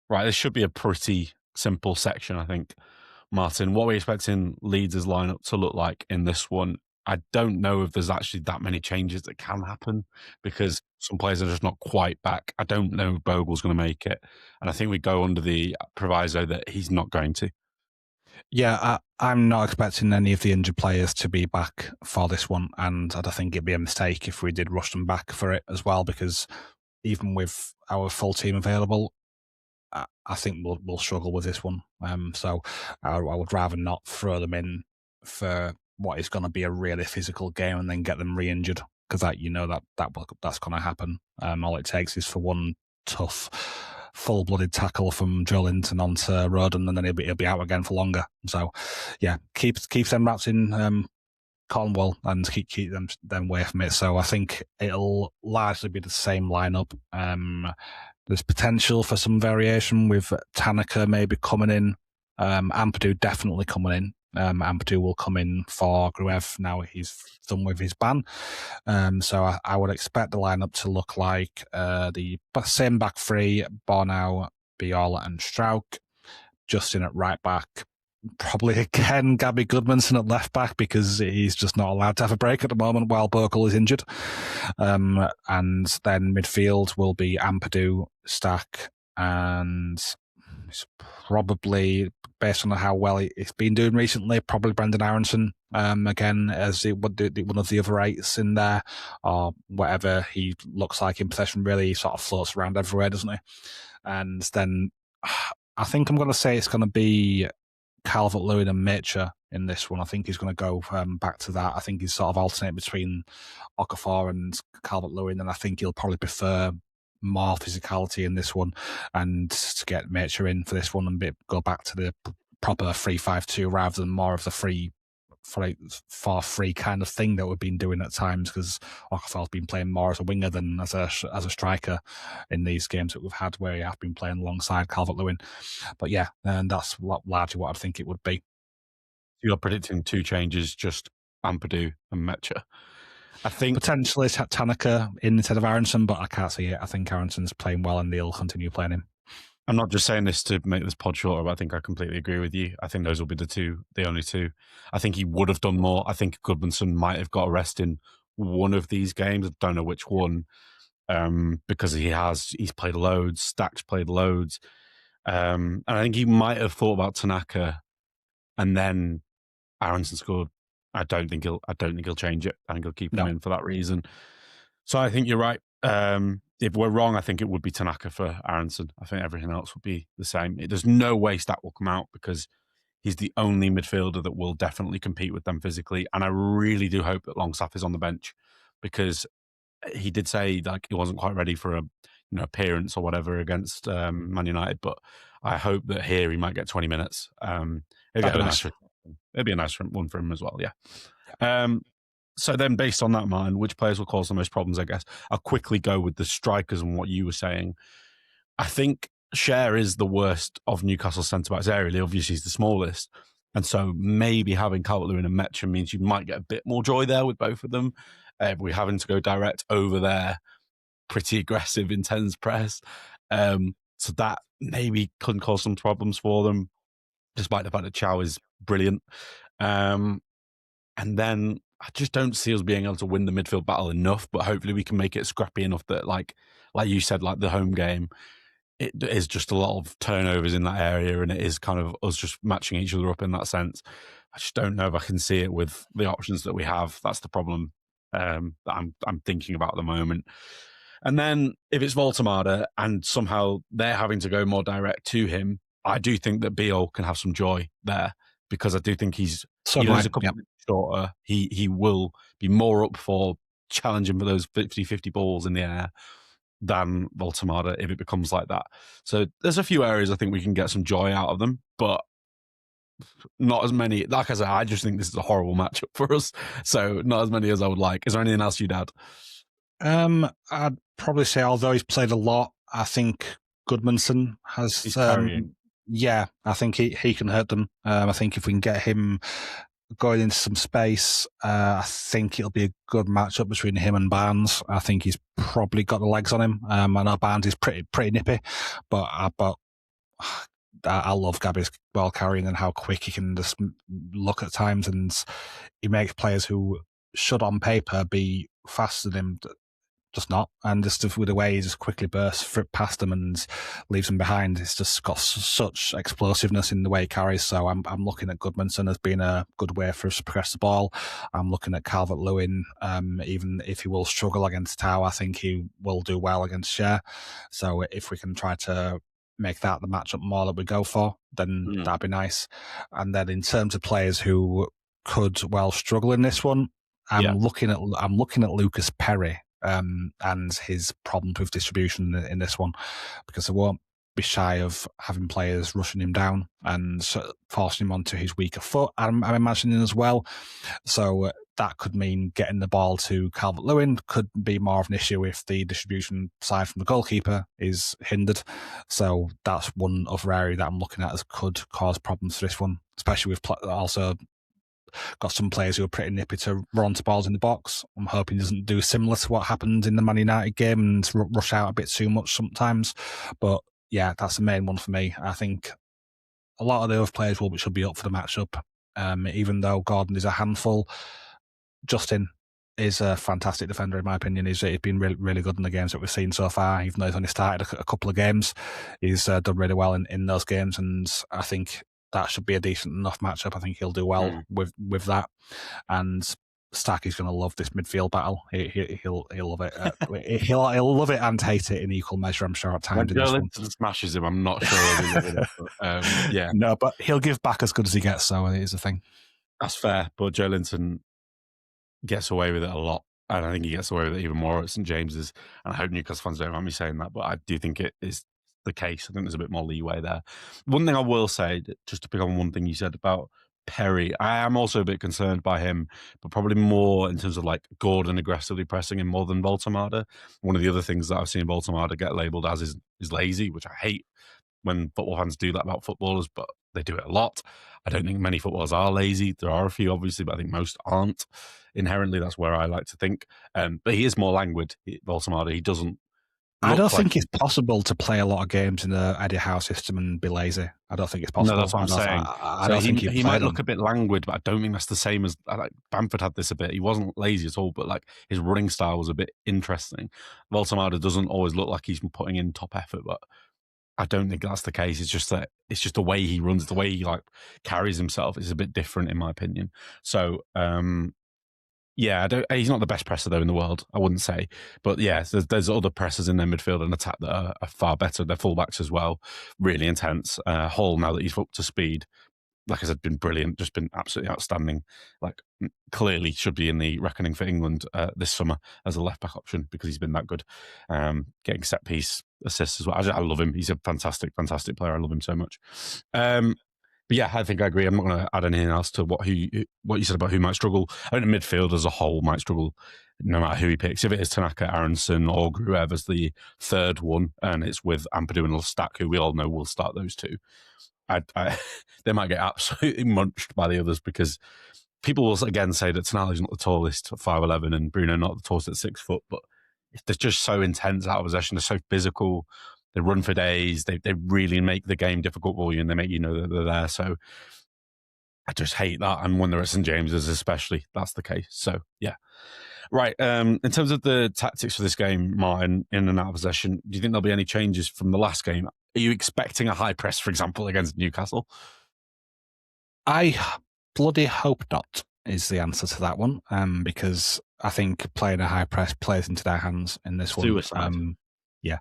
Right, this should be a pretty simple section, I think. Martin, what are we expecting Leeds' lineup to look like in this one? I don't know if there's actually that many changes that can happen because some players are just not quite back. I don't know if Bogle's going to make it. And I think we go under the proviso that he's not going to. Yeah, I'm not expecting any of the injured players to be back for this one, and I think it'd be a mistake if we did rush them back for it as well, because even with our full team available, I think we'll struggle with this one. So I would rather not throw them in for what is going to be a really physical game and then get them re-injured, because that's going to happen. All it takes is for one tough, full-blooded tackle from Joelinton onto Roden, and then he'll be out again for longer. So, yeah, keep them rats in Cornwall and keep them away from it. So I think it'll largely be the same lineup. There's potential for some variation with Tanaka maybe coming in. Ampadu definitely coming in. Ampadu will come in for Gruev now he's done with his ban. So I would expect the lineup to look like the same back three: Bornau, Biola and Strauch. Justin at right back. Probably again Gabby Goodmanson at left back because he's just not allowed to have a break at the moment while Bogle is injured. And then midfield will be Ampadu, Stack, and it's probably, based on how well he's been doing recently, probably Brendan Aronson again as one of the other eights in there, or whatever he looks like in possession. Really, he sort of floats around everywhere, doesn't he? And then I think I'm going to say it's going to be Calvert-Lewin and Mitchell in this one. I think he's going to go back to that. I think he's sort of alternate between Okafor and Calvert-Lewin, and I think he'll probably prefer more physicality in this one and to get Mitchell in for this one and go back to the proper 3-5-2 rather than more of the 4-3 kind of thing that we've been doing at times, because Okafor's been playing more as a winger than as a striker in these games that we've had where he has been playing alongside Calvert-Lewin. But yeah, and that's largely what I think it would be. You're predicting two changes, just Ampadu and Mecha. I think potentially Tanaka in instead of Aronson, but I can't see it. I think Aronson's playing well and they'll continue playing him. I'm not just saying this to make this pod shorter, but I think I completely agree with you. I think those will be the only two. I think he would have done more. I think Goodmanson might have got a rest in one of these games. I don't know which one, because he's played loads. Stack's played loads, and I think he might have thought about Tanaka, and then Aronson scored. I don't think he'll change it. I think he'll keep him in for that reason. So I think you're right. If we're wrong, I think it would be Tanaka for Aronson. I think everything else would be the same. There's no way Stack will come out because he's the only midfielder that will definitely compete with them physically. And I really do hope that Longstaff is on the bench, because he did say like he wasn't quite ready for a appearance or whatever against Man United. But I hope that here he might get 20 minutes. It'd be a nice one for him as well. Yeah. So then, based on that mind, which players will cause the most problems, I guess? I'll quickly go with the strikers and what you were saying. I think Cher is the worst of Newcastle centre-backs aerially. Obviously, he's the smallest. And so maybe having Calvert-Lewin and Metcha means you might get a bit more joy there with both of them. We're having to go direct over there. Pretty aggressive, intense press. So that maybe can cause some problems for them, despite the fact that Chow is brilliant. And then I just don't see us being able to win the midfield battle enough, but hopefully we can make it scrappy enough that, like you said, like the home game, it is just a lot of turnovers in that area, and it is kind of us just matching each other up in that sense. I just don't know if I can see it with the options that we have. That's the problem that I'm thinking about at the moment. And then if it's Voltemada and somehow they're having to go more direct to him, I do think that Beal can have some joy there, because I do think he's a couple of shorter. He will be more up for challenging for those 50-50 balls in the air than Voltemada if it becomes like that. So there's a few areas I think we can get some joy out of them, but not as many. Like I said, I just think this is a horrible matchup for us. So not as many as I would like. Is there anything else you'd add? I'd probably say, although he's played a lot, I think Goodmanson has. He's carrying. Yeah, I think he can hurt them. I think if we can get him going into some space, I think it'll be a good matchup between him and Barnes. I think he's probably got the legs on him. I know Barnes is pretty nippy, but I love Gabby's ball carrying and how quick he can just look at times, and he makes players who should on paper be faster than him just not. And just with the way he just quickly bursts past them and leaves them behind, it's just got such explosiveness in the way he carries. So I'm looking at Goodmanson as being a good way for us to progress the ball. I'm looking at Calvert-Lewin, even if he will struggle against Tau, I think he will do well against Cher. So if we can try to make that the matchup more that we go for, then that'd be nice. And then in terms of players who could well struggle in this one, I'm looking at Lucas Perry and his problems with distribution in this one, because I won't be shy of having players rushing him down and forcing him onto his weaker foot, I'm imagining as well. So that could mean getting the ball to Calvert-Lewin could be more of an issue if the distribution side from the goalkeeper is hindered. So that's one other area that I'm looking at as could cause problems for this one, especially with also got some players who are pretty nippy to run to balls in the box. I'm hoping he doesn't do similar to what happened in the Man United game and rush out a bit too much sometimes. But yeah, that's the main one for me. I think a lot of the other players should be up for the matchup. Even though Gordon is a handful, Justin is a fantastic defender in my opinion. He's been really, really good in the games that we've seen so far. Even though he's only started a couple of games, he's done really well in those games, and I think that should be a decent enough matchup. I think he'll do well with that. And Stacky's going to love this midfield battle. He'll love it. He'll love it and hate it in equal measure, I'm sure, at times. When Joe Linton smashes him, I'm not sure he'll be loving it. But, yeah. No, but he'll give back as good as he gets, so it is a thing. That's fair, but Joe Linton gets away with it a lot. And I think he gets away with it even more at St James's. And I hope Newcastle fans don't mind me saying that, but I do think it is the case. I think there's a bit more leeway there. One thing I will say, just to pick on one thing you said about Perry, I am also a bit concerned by him, but probably more in terms of like Gordon aggressively pressing him more than Voltemada. One of the other things that I've seen Voltemada get labelled as is lazy, which I hate when football fans do that about footballers, but they do it a lot. I don't think many footballers are lazy. There are a few, obviously, but I think most aren't. Inherently, that's where I like to think. But he is more languid, Voltemada. He doesn't. I don't think it's possible to play a lot of games in the Eddie Howe system and be lazy. I don't think it's possible. No, that's what I'm saying. I don't think he might look a bit languid, but I don't think that's the same as Bamford had this a bit. He wasn't lazy at all, but like his running style was a bit interesting. Voltemada doesn't always look like he's putting in top effort, but I don't think that's the case. It's just the way he runs, the way he like carries himself is a bit different, in my opinion. So, yeah, he's not the best presser though in the world, I wouldn't say. But yeah, there's other pressers in their midfield and attack that are far better. Their fullbacks as well, really intense. Hall, now that he's up to speed, like I said, been brilliant, just been absolutely outstanding. Like clearly should be in the reckoning for England this summer as a left back option because he's been that good. Getting set piece assists as well. I love him. He's a fantastic, fantastic player. I love him so much. But yeah, I think I agree. I'm not going to add anything else to what you said about who might struggle. I think the midfield as a whole might struggle no matter who he picks. If it is Tanaka, Aronson, or Gruev as the third one, and it's with Ampadu and Stack, who we all know will start those two, they might get absolutely munched by the others because people will again say that Tonali's not the tallest at 5'11" and Bruno not the tallest at 6 foot, but they're just so intense out of possession. They're so physical. They run for days. They really make the game difficult for you, and they make you know that they're there. So I just hate that. And when they're at St James's especially, that's the case. So yeah. Right. In terms of the tactics for this game, Martin, in and out of possession, do you think there'll be any changes from the last game? Are you expecting a high press, for example, against Newcastle? I bloody hope not, is the answer to that one. Because I think playing a high press plays into their hands in this one. Suicide. Yeah.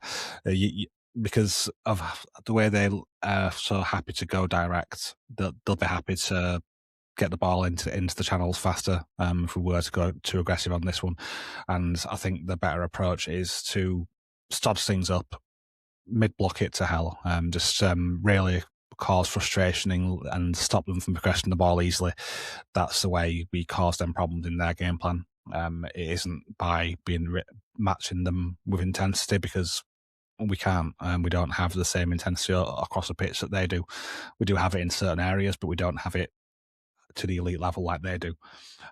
Because of the way they are so happy to go direct, they'll be happy to get the ball into the channels faster if we were to go too aggressive on this one. And I think the better approach is to stodge things up, mid-block it to hell, just really cause frustration and stop them from progressing the ball easily. That's the way we cause them problems in their game plan. It isn't by matching them with intensity, because we can't. We don't have the same intensity across the pitch that they do. We do have it in certain areas, but we don't have it to the elite level like they do.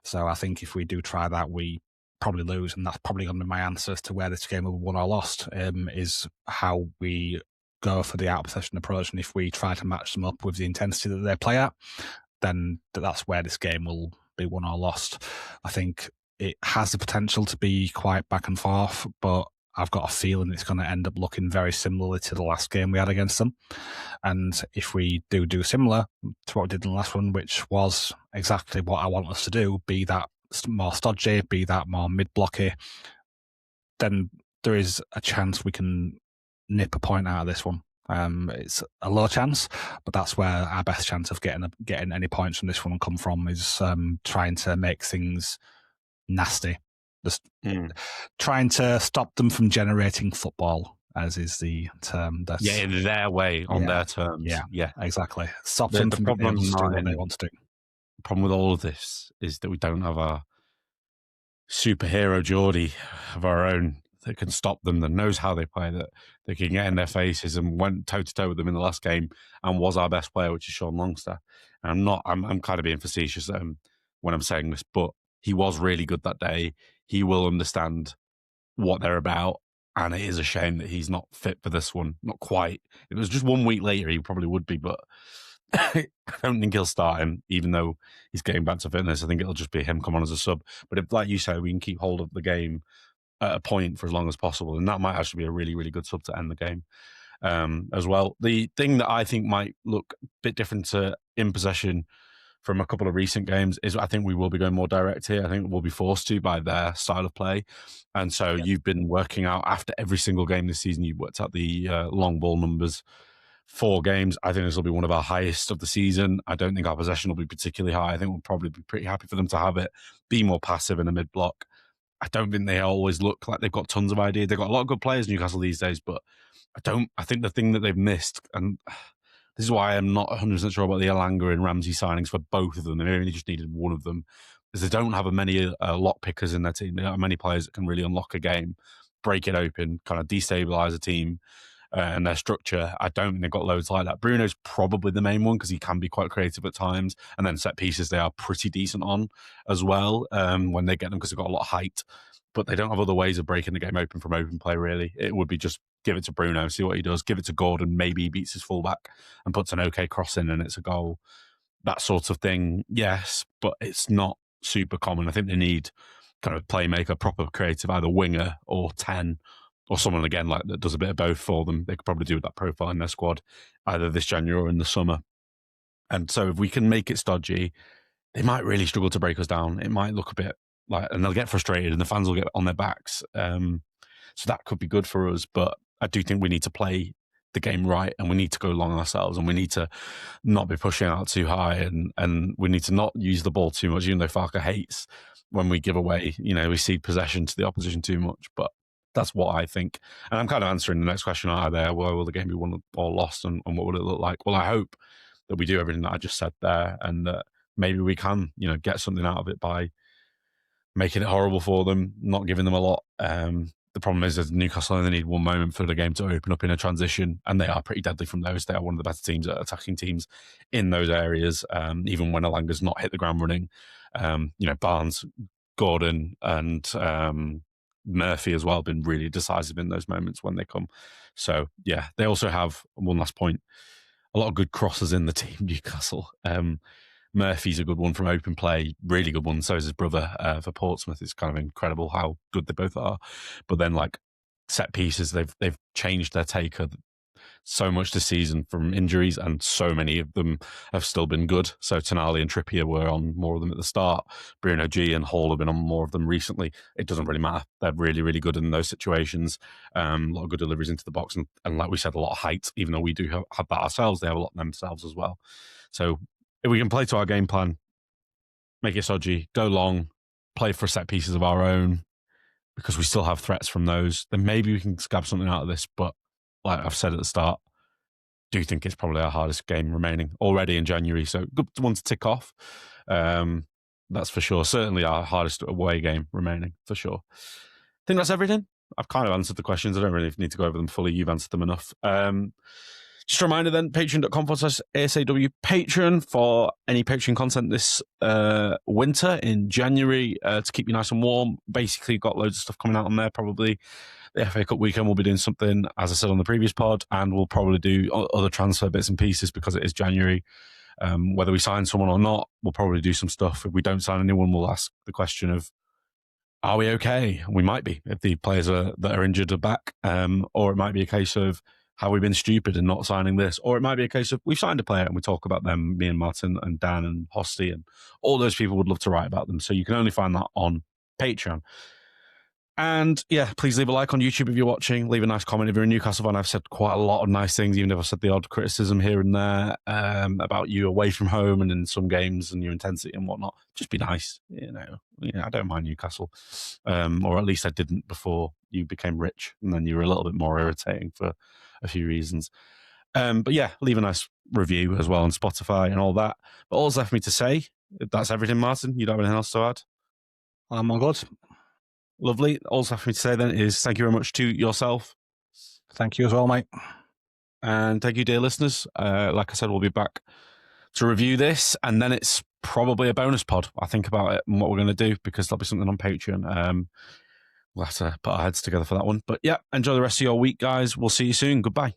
So I think if we do try that, we probably lose, and that's probably going to be my answer as to where this game will be won or lost, is how we go for the out-of-possession approach, and if we try to match them up with the intensity that they play at, then that's where this game will be won or lost. I think it has the potential to be quite back and forth, but I've got a feeling it's going to end up looking very similarly to the last game we had against them. And if we do similar to what we did in the last one, which was exactly what I want us to do, be that more stodgy, be that more mid-blocky, then there is a chance we can nip a point out of this one. It's a low chance, but that's where our best chance of getting any points from this one will come from, is trying to make things nasty. Just trying to stop them from generating football, as is the term. In their way, on their terms. Yeah, exactly. Stop them from being able to do what they want to do. The problem with all of this is that we don't have our superhero Geordie of our own that can stop them, that knows how they play, that they can get in their faces, and went toe-to-toe with them in the last game and was our best player, which is Sean Longstaff. And I'm kind of being facetious when I'm saying this, but he was really good that day. He will understand what they're about, and it is a shame that he's not fit for this one. Not quite. If it was just 1 week later, he probably would be, but I don't think he'll start him, even though he's getting back to fitness. I think it'll just be him come on as a sub. But if, like you say, we can keep hold of the game at a point for as long as possible, and that might actually be a really, really good sub to end the game as well. The thing that I think might look a bit different to in possession from a couple of recent games is I think we will be going more direct here. I think we'll be forced to by their style of play. And so you've been working out after every single game this season, you've worked out the long ball numbers. 4 games. I think this will be one of our highest of the season. I don't think our possession will be particularly high. I think we'll probably be pretty happy for them to have it, be more passive in the mid block. I don't think they always look like they've got tons of ideas. They've got a lot of good players, Newcastle, these days, but I think the thing that they've missed, and this is why I'm not 100% sure about the Elanga and Ramsey signings for both of them. They only just needed one of them, is they don't have many lock pickers in their team. They don't have many players that can really unlock a game, break it open, kind of destabilise a team and their structure. I don't think they've got loads like that. Bruno's probably the main one because he can be quite creative at times. And then set pieces they are pretty decent on as well when they get them, because they've got a lot of height. But they don't have other ways of breaking the game open from open play, really. It would be just give it to Bruno, see what he does. Give it to Gordon, maybe he beats his fullback and puts an okay cross in and it's a goal. That sort of thing, yes, but it's not super common. I think they need kind of playmaker, proper creative, either winger or 10, or someone, again, like that does a bit of both for them. They could probably do with that profile in their squad, either this January or in the summer. And so if we can make it stodgy, they might really struggle to break us down. It might look a bit like, and they'll get frustrated and the fans will get on their backs. So that could be good for us. But I do think we need to play the game right, and we need to go long ourselves, and we need to not be pushing out too high, and we need to not use the ball too much, even though Farker hates when we give away, we cede possession to the opposition too much. But that's what I think. And I'm kind of answering the next question out there. Why will the game be won or lost, and what would it look like? Well, I hope that we do everything that I just said there, and that maybe we can, get something out of it by making it horrible for them, not giving them a lot. The problem is that Newcastle only need one moment for the game to open up in a transition, and they are pretty deadly from those. They are one of the better teams at attacking teams in those areas, even when Elanga's not hit the ground running. Barnes, Gordon, and Murphy as well have been really decisive in those moments when they come. So, yeah, they also have, one last point, a lot of good crosses in the team, Newcastle. Murphy's a good one from open play, really good one. So is his brother for Portsmouth. It's kind of incredible how good they both are. But then, like, set pieces, they've changed their taker so much this season from injuries, and so many of them have still been good. So Tonali and Trippier were on more of them at the start. Bruno G and Hall have been on more of them recently. It doesn't really matter. They're really, really good in those situations. A lot of good deliveries into the box. And like we said, a lot of height. Even though we do have that ourselves, they have a lot themselves as well. So if we can play to our game plan, make it stodgy, go long, play for set pieces of our own, because we still have threats from those, then maybe we can scab something out of this. But like I've said at the start, do think it's probably our hardest game remaining already in January. So good one to tick off. That's for sure. Certainly our hardest away game remaining, for sure. I think that's everything. I've kind of answered the questions. I don't really need to go over them fully. You've answered them enough. Just a reminder then, patreon.com/ASAW Patreon for any Patreon content this winter in January to keep you nice and warm. Basically got loads of stuff coming out on there, probably the FA Cup weekend, we'll be doing something, as I said on the previous pod, and we'll probably do other transfer bits and pieces because it is January. Whether we sign someone or not, we'll probably do some stuff. If we don't sign anyone, we'll ask the question of, are we okay? We might be if the players that are injured are back, or it might be a case of, have we been stupid and not signing this? Or it might be a case of, we've signed a player and we talk about them, me and Martin and Dan and Hosty, and all those people would love to write about them. So you can only find that on Patreon. And yeah, please leave a like on YouTube if you're watching. Leave a nice comment if you're a Newcastle fan. I've said quite a lot of nice things, even if I've said the odd criticism here and there about you away from home and in some games and your intensity and whatnot. Just be nice, I don't mind Newcastle, or at least I didn't before you became rich, and then you were a little bit more irritating for a few reasons. But yeah, leave a nice review as well on Spotify and all that. But all's left for me to say, that's everything, Martin. You don't have anything else to add? I'm all good. Lovely. All left for me to say then is thank you very much to yourself. Thank you as well, mate. And thank you, dear listeners. Like I said, we'll be back to review this, and then it's probably a bonus pod. I think about it and what we're going to do, because there'll be something on Patreon. We'll have to put our heads together for that one. But yeah, enjoy the rest of your week, guys. We'll see you soon. Goodbye.